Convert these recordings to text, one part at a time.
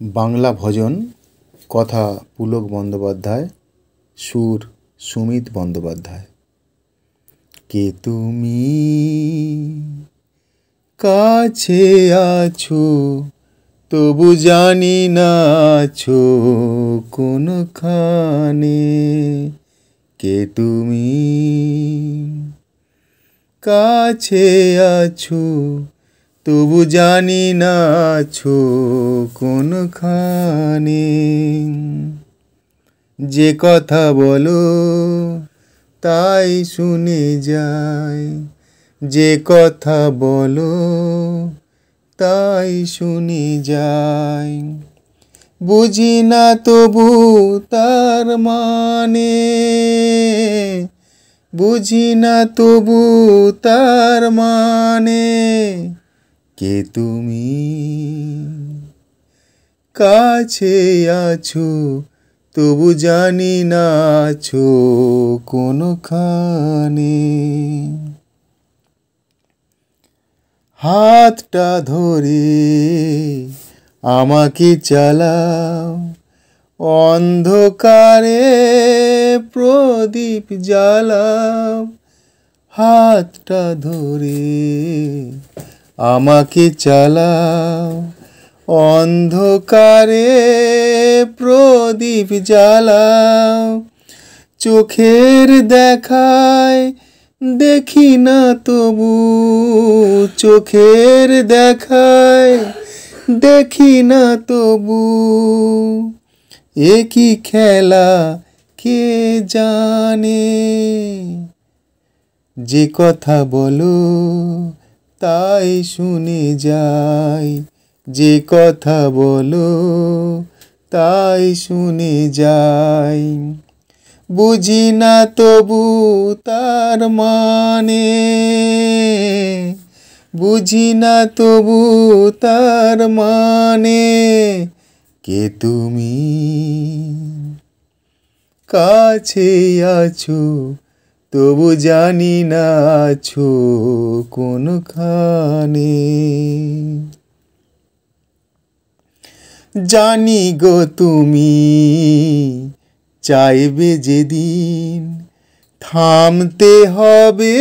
বাংলা ভজন, কথা পুলক বন্দ্যোপাধ্যায়, সুর সুমিত বন্দ্যোপাধ্যায়। কে তুমি কাছে আছো তবু জানি না আছো কোনখানে। কে তুমি কাছে আছো তবু জানি না আছো কোনখানে। যে কথা বলো তাই শুনে যাই, যে কথা বলো তাই শুনে যাই। বুঝি না তবু তার মানে, বুঝি না তবু তার মানে। কে তুমি কাছে আছো তবু জানি না আছো কোনখানে। হাতটা ধরে আমাকে চালাও, অন্ধকারে প্রদীপ জ্বালাও। হাতটা ধরে আমাকে চালাও, অন্ধকারে প্রদীপ জ্বালাও। চোখের দেখায় দেখি না তবু, চোখের দেখায় দেখি না তবু। এ কি খেলা কে জানে। যে কথা বলো তাই শুনে যাই, যে কথা বলো তাই শুনে যাই। বুঝি না তবু তার মানে, বুঝি না তবু তার মানে। কে তুমি কাছে আছো তবু জানি না আছো কোনখানে। জানি গো তুমি চাইবে যেদিন, থামতে হবে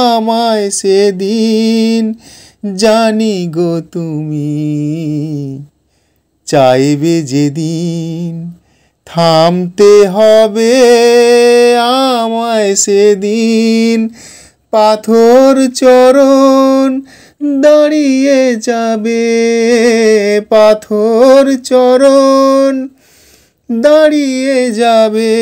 আমায় সেদিন। জানি গো তুমি চাইবে যেদিন, থামতে হবে আমায় সেদিন। পাথর চরণ দাঁড়িয়ে যাবে, পাথর চরণ দাঁড়িয়ে যাবে।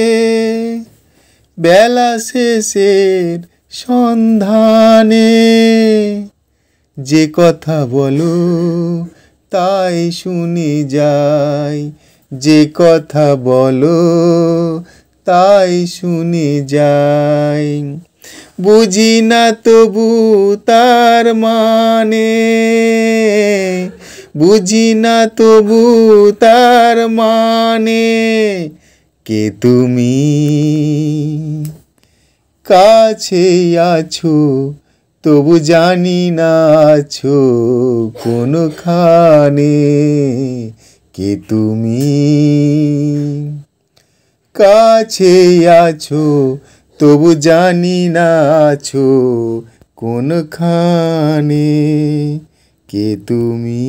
বেলা শেষের সন্ধানে। যে কথা বলো তাই শুনে যাই, যে কথা বলো তাই শুনে যাই। বুঝি না তবু তার মানে, বুঝি না তবু তার মানে। কে তুমি কাছে আছো তবু জানি না আছো কোনখানে। কে তুমি কাছে আছো তবু জানি না আছো কোনখানে। কে তুমি।